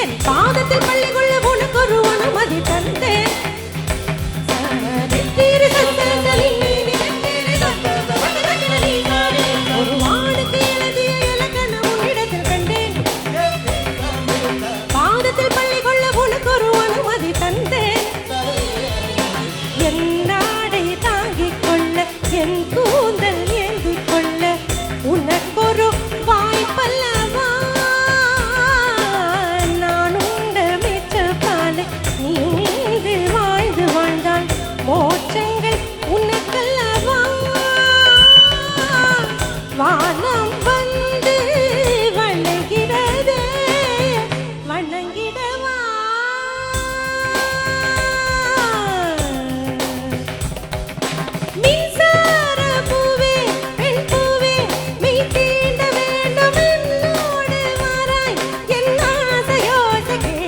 என் பாதத்தில் பள்ளி கொள்ள உனக்கு ஒரு அனுமதி தந்தேன். ஒரு வானுக்கு எழுதிய இலக்கணம் உன்னிடத்தில் கண்டேன். பாதத்தில் பள்ளி கொள்ள உனக்கு ஒரு அனுமதி தந்தேன். என் நாடை தாங்கிக் கொள்ள என் கூந்தல் ஏந்திக் கொள்ள உனக்கொரு வாய்ப்பல்லவா. நான் உண்ட மிச்சப்பாலை நீ வாழ்ந்து வாழ்ந்தால் மோட்சங்கள் உனக்கல்லவா. வானம் வந்து வணங்கிறதே வணங்கிடவா. மின்சார பூவே பெண் பூவே மெய் தீண்ட வேண்டும் என்னோடு வாராய் என் ஆசையோடு கேளாய்.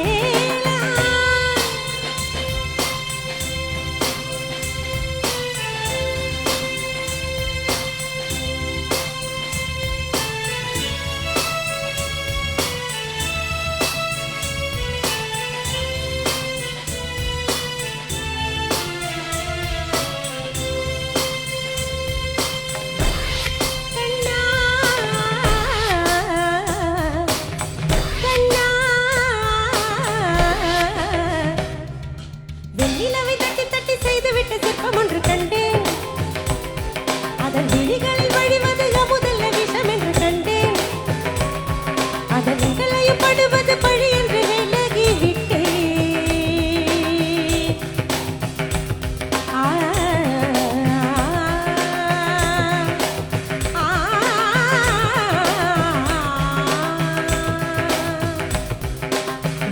வெண்ணிலவை தட்டி தட்டி செய்துவிட்ட சிற்பம் ஒன்று கண்டேன். அதன் விழிகளில் வழிவது அமுதல்ல விஷம் என்று கண்டேன். அதன் நிகழையும் படுவது பழி என்று விலகி விட்டேன்.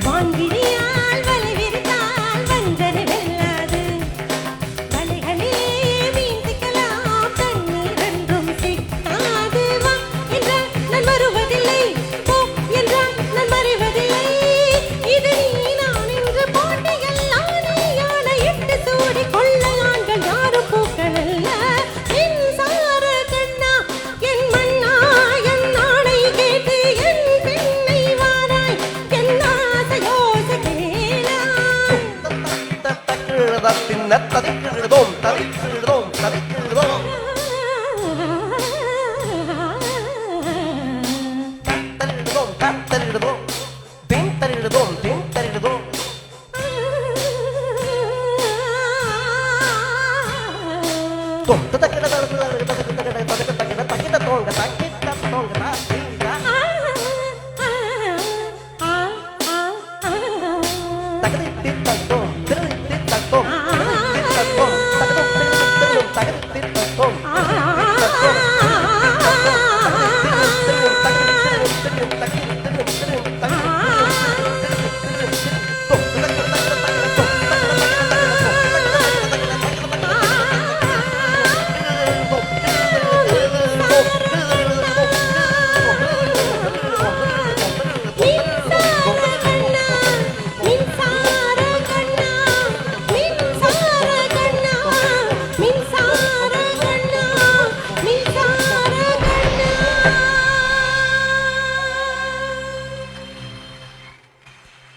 வாங்கினியால் வலை விரித்தால் வஞ்சனை வெல்லாது. வலைகளிலே மீன் சிக்கலாம் தண்ணீர் என்றும் சிக்காது. வா என்றால் நான் வருவதில்லை, போ என்றால் நான் மறைவதில்லை. இது நீ நான் என்று போட்டிகள் ஆணையான இட்டு சூடி கொள்ள ஆண்கள் யாரும் பூக்கள் அல்ல. மின்சார கண்ணா என் மண்ணா என் நாடை கேட்டு என் பெண்ணை வாராய் என் ஆசையோசை கேளாய். தவிக்கிறதோம் தவிக்கிறதோம் தவிக்கிறதோம் தரிடுதோம் தரிடுதோம் தென் தரிடுதோம் தென் தரிடுதோம் தொம் ததக்கட ததக்கட ததக்கட ததக்கட தக்கிட தோங்க தக்கிட தோங்க தக்கிட தகதி தத்தோம் திருதி தத்தோம் தத்தோம் தகதம் திருதி தகதி தத்தோம்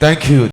Thank you.